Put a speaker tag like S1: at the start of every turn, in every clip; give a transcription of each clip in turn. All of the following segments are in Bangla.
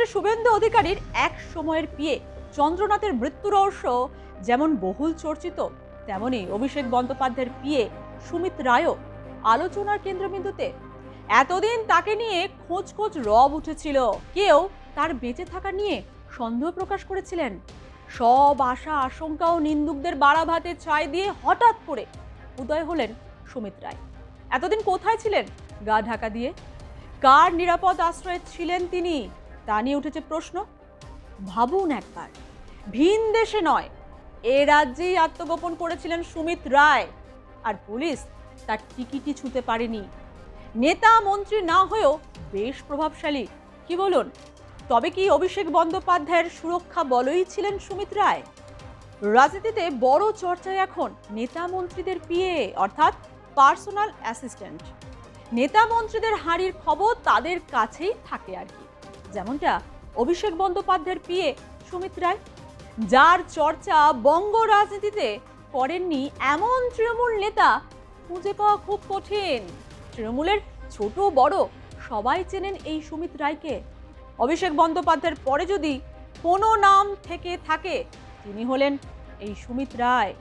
S1: শুভেন্দু অধিকারীর এক সময়ের পিএ চন্দ্রনাথের মৃত্যু রহস্য যেমন বহুল চর্চিত, তেমনি অভিষেক বন্দ্যোপাধ্যায়ের পিএ সুমিত রায়ও আলোচনার কেন্দ্রবিন্দুতে। এতদিন তাকে নিয়ে খোঁজ খোঁজ রব উঠেছিল, কেউ তার বেঁচে থাকা নিয়ে সন্দেহ প্রকাশ করেছিলেন। সব আশা আশঙ্কা ও নিন্দুকদের বাড়া ভাতে ছাই দিয়ে হঠাৎ করে উদয় হলেন সুমিত রায়। এতদিন কোথায় ছিলেন? গা ঢাকা দিয়ে। কার নিরাপদ আশ্রয়ে ছিলেন তিনি, তা নিয়ে উঠেছে প্রশ্ন। ভাবুন একবার, ভিন দেশে নয়, এ রাজ্যেই আত্মগোপন করেছিলেন সুমিত রায়, আর পুলিশ তার টিকিটই ছুঁতে পারেনি। নেতা মন্ত্রী না হয়েও বেশ প্রভাবশালী, কি বলুন? তবে কি অভিষেক বন্দ্যোপাধ্যায়ের সুরক্ষা বলই ছিলেন সুমিত রায়? রাজনীতিতে বড় চর্চায় এখন নেতা মন্ত্রীদের পিএ অর্থাৎ পার্সোনাল অ্যাসিস্ট্যান্ট। নেতা মন্ত্রীদের হাঁড়ির খবর তাদের কাছেই থাকে আর কি, যেমনটা অভিষেক বন্দ্যোপাধ্যায়ের পিএ সুমিত রায়, যার চর্চা বঙ্গ রাজনীতিতে করেননি এমন তৃণমূল নেতা খুঁজে পাওয়া খুব কঠিন। তৃণমূলের ছোট বড় সবাই চেনেন এই সুমিত রায়কে। অভিষেক বন্দ্যোপাধ্যায়ের পরে যদি কোনো নাম থেকে থাকে, তিনি হলেন এই সুমিত রায়।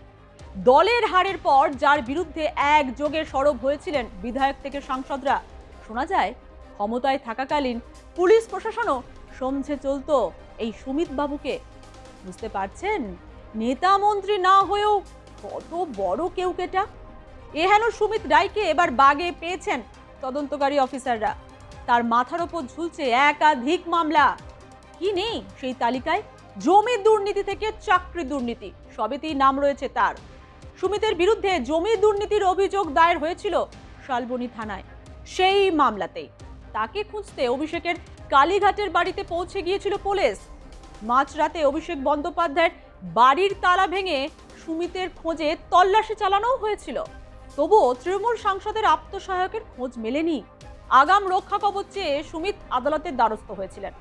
S1: দলের হারের পর যার বিরুদ্ধে একযোগে সরব হয়েছিলেন বিধায়ক থেকে সাংসদরা, শোনা যায় ক্ষমতায় থাকাকালীন পুলিশ প্রশাসনও সমঝে চলতো এই সুমিত বাবুকে। বুঝতে পারছেন, নেতা মন্ত্রী না হয়েও কত বড় কেউকেটা। হেন সুমিত রায়কে এবার বাগে পেয়েছেন তদন্তকারী অফিসাররা। তার মাথার ওপর ঝুলছে একাধিক মামলা। কি নেই সেই তালিকায়? জমি দুর্নীতি থেকে চাকরি দুর্নীতি, সবেতেই নাম রয়েছে তার। সুমিতের বিরুদ্ধে জমি দুর্নীতির অভিযোগ দায়ের হয়েছিল শালবনী থানায়। সেই মামলাতেই তাকে খুঁজতে অভিষেকের কালীঘাটের বাড়িতে পৌঁছে গিয়েছিল পুলিশ। মাঝরাতে অভিষেক বন্দ্যোপাধ্যায়ের বাড়ির তালা ভেঙে সুমিতের খোঁজে তল্লাশি চালানো হয়েছিল। তবুও তৃণমূল সাংসদের আত্মসহায়কের খোঁজ মেলেনি। আগাম রক্ষা কবচ চেয়ে সুমিত আদালতের দ্বারস্থ হয়েছিলেন।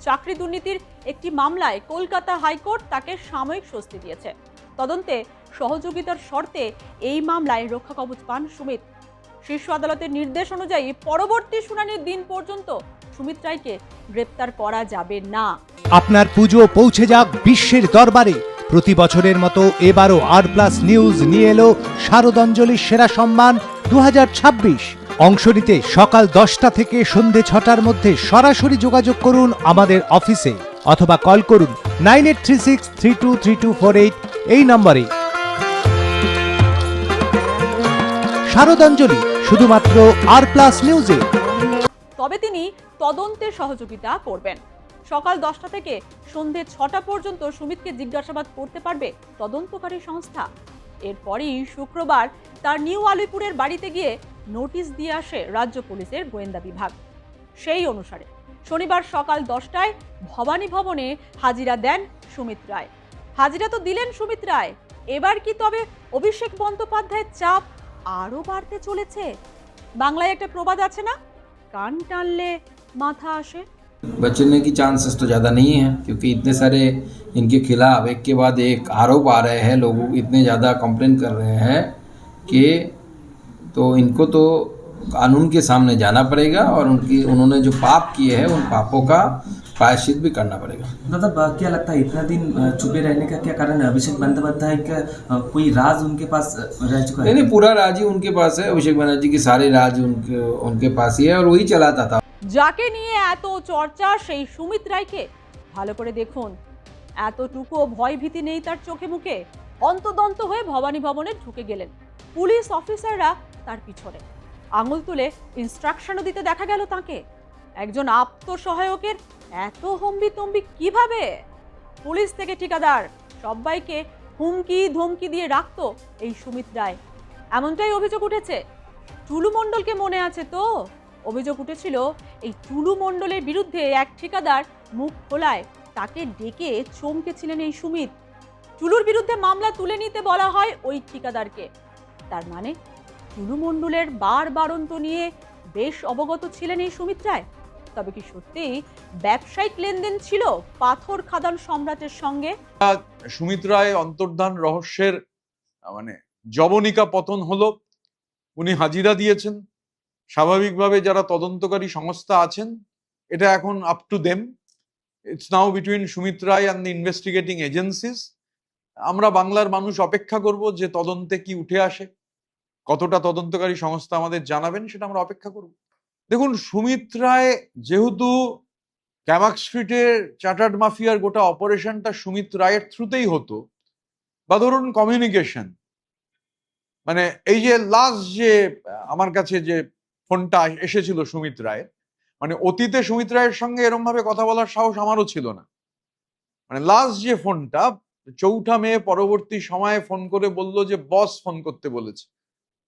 S1: চাকরি দুর্নীতির একটি মামলায় কলকাতা হাইকোর্ট তাকে সাময়িক স্বস্তি দিয়েছে। তদন্তে সহযোগিতার শর্তে এই মামলায় রক্ষা কবচ পান সুমিত। শীর্ষ আদালতের নির্দেশ অনুযায়ী পরবর্তী শুনানির দিন পর্যন্ত সুমিত রায়কে গ্রেপ্তার করা যাবে না।
S2: আপনার পুজো পৌঁছে যাক বিশ্বের দরবারে। প্রতি বছরের মতো এবারও আর+ নিউজ নিয়ে এলো শারদাঞ্জলির সেরা সম্মান 2026। অংশ নিতে সকাল 10টা থেকে সন্ধে 6টার মধ্যে সরাসরি যোগাযোগ করুন আমাদের অফিসে অথবা কল করুন 9836323248 এই নম্বরে। শারদাঞ্জলি শুধুমাত্র আর+ নিউজে।
S1: তবে তিনি তদন্তে সহযোগিতা করবেন। সকাল 10টা থেকে সন্ধে 6টা পর্যন্ত সুমিতকে জিজ্ঞাসাবাদ করতে পারবে তদন্তকারী সংস্থা। এরপরই শুক্রবার তার নিউ আলিপুরের বাড়িতে গিয়ে নোটিশ দিয়ে আসে রাজ্য পুলিশের গোয়েন্দা বিভাগ। সেই অনুসারে শনিবার সকাল 10টায় ভবানী ভবনে হাজিরা দেন সুমিত রায়। হাজিরা তো দিলেন সুমিত রায়, এবার কি তবে অভিষেক বন্দ্যোপাধ্যায়ের চাপ আরো বাড়তে চলেছে? বাংলায় একটা প্রবাদ আছে না, কান টানলে মাথা আসে।
S3: बचने की चांसेस तो ज़्यादा नहीं है, क्योंकि इतने सारे इनके खिलाफ एक के बाद एक आरोप आ रहे हैं, लोग इतने ज़्यादा कंप्लेन कर रहे हैं कि तो इनको तो कानून के सामने जाना पड़ेगा और उन्होंने जो पाप किए हैं उन पापों का प्रायश्चित भी करना पड़ेगा।
S4: मतलब क्या लगता है इतना दिन छुपे रहने का क्या कारण है? अभिषेक बंदोपाध्याय का कोई राज उनके पास रह चुका है?
S3: नहीं, पूरा राज ही उनके पास है। अभिषेक बनर्जी की सारे राज उनके पास ही है और वही चलाता था।
S1: যাকে নিয়ে এত চর্চা সেই সুমিত রায়কে ভালো করে দেখুন। এতটুকুও ভয় ভীতি নেই তার চোখে মুখে। অন্তদন্ত হয়ে ভবানী ভবনে ঢুকে গেলেন। পুলিশ অফিসাররা তার পিছনে আঙুল তুলে ইনস্ট্রাকশনও দিতে দেখা গেল তাকে। একজন আত্মসহায়কের এত হম্বিতম্বি কিভাবে? পুলিশ থেকে ঠিকাদার সবাইকে হুমকি ধমকি দিয়ে রাখতো এই সুমিত রায়, এমনটাই অভিযোগ উঠেছে। টুলু মণ্ডলকে মনে আছে তো? অভিযোগ উঠেছিল এই টুলু মণ্ডলের বিরুদ্ধে এক ঠিকাদার মুখ খোলায় তাকে ডেকে চমকেছিলেন এই সুমিত। টুলুর বিরুদ্ধে মামলা তুলে নিতে বলা হয় ওই ঠিকাদারকে। তার মানে টুলু মণ্ডলের বারবারন্ত নিয়ে বেশ অবগত ছিলেন এই সুমিত রায়। তবে কি সত্যি ব্যবসায়িক লেনদেন ছিল পাথর খাদান সম্রাটের সঙ্গে?
S5: সুমিত রায় অন্তর্ধান রহস্যের মানে জবনিকা পতন হলো। উনি হাজিরা দিয়েছেন। স্বাভাবিকভাবে যারা তদন্তকারী সংস্থা আছেন, এটা এখন up to them it's now between Sumit Roy and the investigating agencies. আমরা বাংলার মানুষ অপেক্ষা করব যে তদন্তে কি উঠে আসে, কতটা তদন্তকারী সংস্থা আমাদের জানাবেন সেটা আমরা অপেক্ষা করব। দেখুন, সুমিত রায় যেহেতু ক্যামাক স্ট্রিটের চার্টার্ড মাফিয়ার গোটা অপারেশনটা সুমিত রায়ের থ্রুতেই হতো, বা ধরুন কমিউনিকেশন, মানে এই যে লাস্ট যে আমার কাছে যে ফোনটা এসেছিল সুমিত রায়ের, মানে অতীতে সুমিত রায়ের সঙ্গে এরম ভাবে কথা বলার সাহস আমারও ছিল না। মানে লাস্ট যে ফোনটা 4 মে পরবর্তী সময়ে ফোন করে বলল যে বস ফোন করতে বলেছে।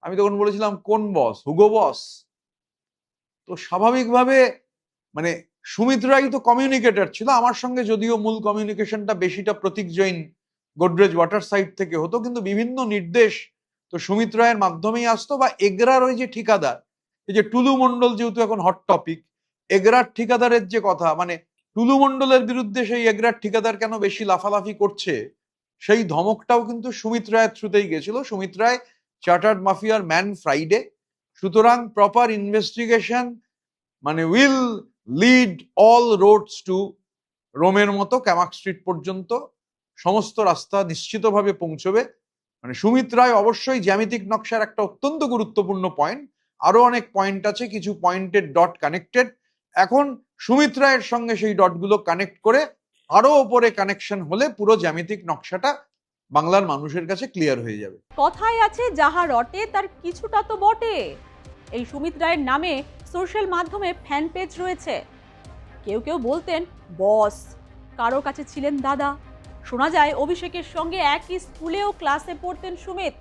S5: আমি তখন বলেছিলাম কোন বস? হুগো বস। তো স্বাভাবিকভাবে মানে সুমিত রায় তো কমিউনিকেটর ছিল আমার সঙ্গে, যদিও মূল কমিউনিকেশনটা বেশিটা প্রতীক জৈন গোদরেজ ওয়াটার সাইড থেকে হতো, কিন্তু বিভিন্ন নির্দেশ তো সুমিত রায়ের মাধ্যমেই আসতো। বা এগরার ওই যে ঠিকাদার, এই যে টুলু মণ্ডল যেহেতু এখন হট টপিক, এগরার ঠিকাদারের যে কথা, মানে টুলু মণ্ডলের বিরুদ্ধে সেই এগরার ঠিকাদার কেন বেশি লাফালাফি করছে, সেই ধমকটাও কিন্তু সুমিত রায়ের থ্রুতেই গেছিল। সুমিত রায় চার্টার্ড মাফিয়ার ম্যান ফ্রাইডে, সুতরাং প্রপার ইনভেস্টিগেশন মানে will lead all roads to রোমের মতো ক্যামাক স্ট্রিট পর্যন্ত সমস্ত রাস্তা নিশ্চিতভাবে পৌঁছবে। মানে সুমিত রায় অবশ্যই জ্যামিতিক নকশার একটা অত্যন্ত গুরুত্বপূর্ণ পয়েন্ট, আরো অনেক পয়েন্ট আছে, কিছু পয়েন্টের ডট কানেক্টেড। এখন সুমিত রায়ের সঙ্গে সেই ডটগুলো কানেক্ট করে আরো ওপরে কানেকশন হলে পুরো জ্যামিতিক নকশাটা বাংলার মানুষের কাছে ক্লিয়ার হয়ে যাবে।
S1: কথায় আছে যাহা রটে তার কিছুটা তো বটে। এই সুমিত রায়ের নামে সোশ্যাল মাধ্যমে ফ্যান পেজ রয়েছে। কেউ কেউ বলতেন বস, কারো কাছে ছিলেন দাদা। শোনা যায় অভিষেকের সঙ্গে একই স্কুলেও ক্লাসে পড়তেন সুমিত,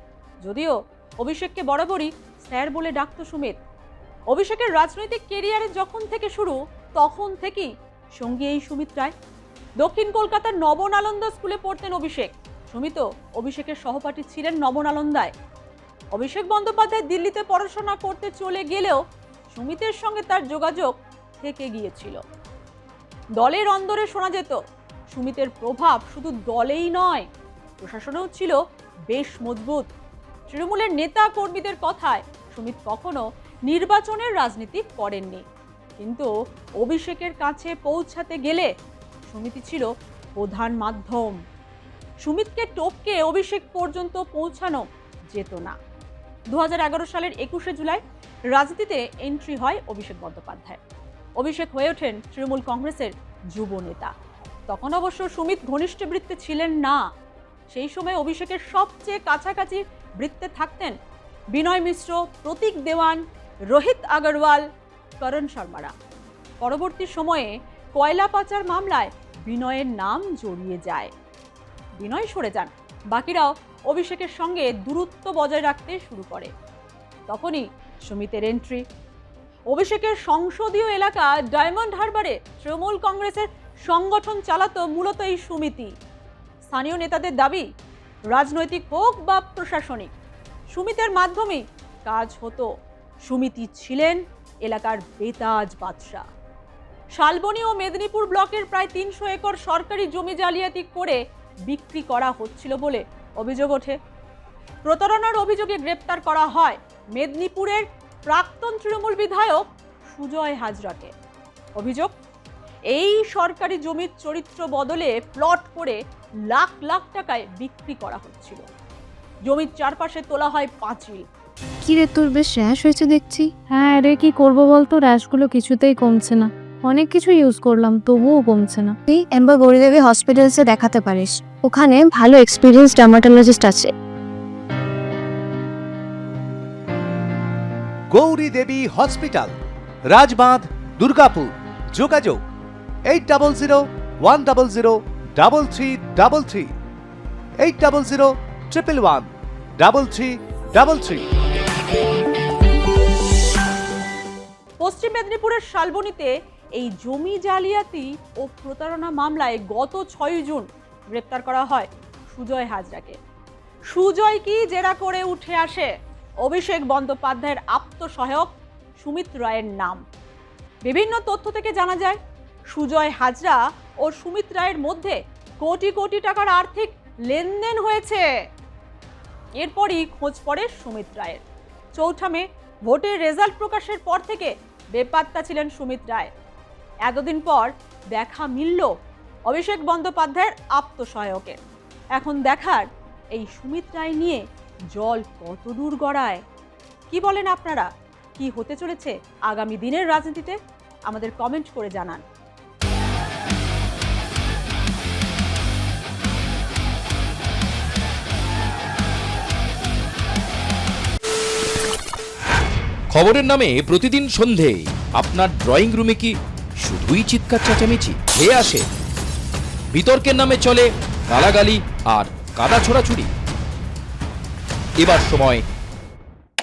S1: যদিও অভিষেককে বরাবরই স্যার বলে ডাকতো সুমিত। অভিষেকের রাজনৈতিক কেরিয়ারে যখন থেকে শুরু, তখন থেকেই সঙ্গী এই সুমিত রায়। দক্ষিণ কলকাতার নবনালন্দা স্কুলে পড়তেন অভিষেক। সুমিতও অভিষেকের সহপাঠী ছিলেন নবনালন্দায়। অভিষেক বন্দ্যোপাধ্যায় দিল্লিতে পড়াশোনা করতে চলে গেলেও সুমিতের সঙ্গে তার যোগাযোগ থেকে গিয়েছিল। দলের অন্দরে শোনা যেত সুমিতের প্রভাব শুধু দলেই নয়, প্রশাসনেও ছিল বেশ মজবুত। তৃণমূলের নেতা কর্মীদের কথায় সুমিত কখনো নির্বাচনের রাজনীতি করেননি, কিন্তু অভিষেকের কাছে পৌঁছাতে গেলে সুমিতই ছিল প্রধান মাধ্যম। সুমিতকে টপকে অভিষেক পর্যন্ত পৌঁছানো যেত না। 2011 সালের 21শে জুলাই রাজনীতিতে এন্ট্রি হয় অভিষেক বন্দ্যোপাধ্যায়। অভিষেক হয়ে ওঠেন তৃণমূল কংগ্রেসের যুব নেতা। তখন অবশ্য সুমিত ঘনিষ্ঠ বৃত্তে ছিলেন না। সেই সময় অভিষেকের সবচেয়ে কাছাকাছি বৃত্তে থাকতেন বিনয় মিশ্র, প্রতীক দেওয়ান, রোহিত আগরওয়াল, করণ শর্মারা। পরবর্তী সময়ে কয়লা পাচার মামলায় বিনয়ের নাম জড়িয়ে যায়। বিনয় সরে যান, বাকিরাও অভিষেকের সঙ্গে দূরত্ব বজায় রাখতে শুরু করে। তখনই সুমিতের এন্ট্রি। অভিষেকের সংসদীয় এলাকা ডায়মন্ড হারবারে তৃণমূল কংগ্রেসের সংগঠন চালাতো মূলত এই সুমিতই। স্থানীয় নেতাদের দাবি, রাজনৈতিক হোক বা প্রশাসনিক, সুমিতের মাধ্যমেই কাজ হতো। সুমিতই ছিলেন এলাকার বেতাজ বাদশা। শালবনী ও মেদিনীপুর ব্লকের প্রায় 300 একর সরকারি জমি জালিয়াতি করে বিক্রি করা হচ্ছিল বলে অভিযোগ ওঠে। প্রতারণার অভিযোগে গ্রেপ্তার করা হয় মেদিনীপুরের প্রাক্তন তৃণমূল বিধায়ক সুজয় হাজরাকে। অভিযোগ, এই সরকারি জমির চরিত্র বদলে প্লট করে লাখ লাখ টাকায় বিক্রি করা হচ্ছিল। জমির চারপাশে তোলা হয় পাঁচিল।
S6: কি রে, তোর বেশ র্যাশ হয়েছে দেখছি। হ্যাঁ রে, কি করবো বলতো, র্যাশগুলো কিছুতেই কমছে না। অনেক কিছু ইউজ করলাম তবুও কমছে না।
S7: তুই এম্বার গৌরীদেবী হসপিটালসে দেখাতে পারিস, ওখানে ভালো এক্সপিরিয়েন্স ডার্মাটোলজিস্ট আছে।
S2: গৌরী দেবী হসপিটাল, রাজবাঁধ, দুর্গাপুর। যোগাযোগ 8001003333, 8001113333।
S1: পশ্চিম মেদিনীপুরের শালবনীতে এই জমি জালিয়াতি ও প্রতারণা মামলায় গত 6 জুন গ্রেপ্তার করা হয় সুজয় হাজরাকে। সুজয় কি জেরা করে উঠে আসে অভিষেক বন্দ্যোপাধ্যায়ের আত্মসহায়ক সুমিত রায়ের নাম। বিভিন্ন তথ্য থেকে জানা যায় সুজয় হাজরা ও সুমিত রায়ের মধ্যে কোটি কোটি টাকার আর্থিক লেনদেন হয়েছে। এরপরই খোঁজ পড়ে সুমিত রায়ের। 4 মে ভোটের রেজাল্ট প্রকাশের পর থেকে বেপাত্তা ছিলেন সুমিত রায়। এতদিন পর দেখা মিলল অভিষেক বন্দ্যোপাধ্যায়ের আত্মসহায়কে। এখন দেখার এই সুমিত রায় নিয়ে জল কত দূর গড়ায়। কি বলেন আপনারা? কি হতে চলেছে আগামী দিনের রাজনীতিতে? আমাদের কমেন্ট করে জানান।
S8: খবরের নামে প্রতিদিন সন্ধে আপনার ড্রয়িং রুমে কি শুধুই চিৎকার চেঁচামেচি খেয়ে আসে? বিতর্কের নামে চলে গালাগালি আর কাদা ছোড়াছুড়ি। এবার সময়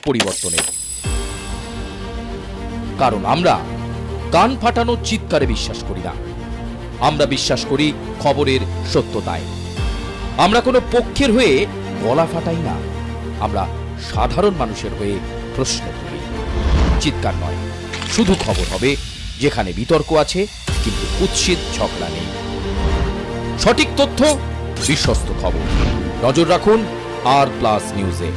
S8: পরিবর্তনের, কারণ আমরা কান ফাটানো চিৎকারে বিশ্বাস করি না। আমরা বিশ্বাস করি খবরের সত্যতায়। আমরা কোনো পক্ষের হয়ে গলা ফাটাই না, আমরা সাধারণ মানুষের হয়ে প্রশ্ন তুলি। চিৎকার নয়, শুধু খবর হবে যেখানে বিতর্ক আছে কিন্তু কুৎসিত ঝগড়া নেই। সঠিক তথ্য, বিশ্বস্ত খবর। নজর রাখুন আর প্লাস নিউজে।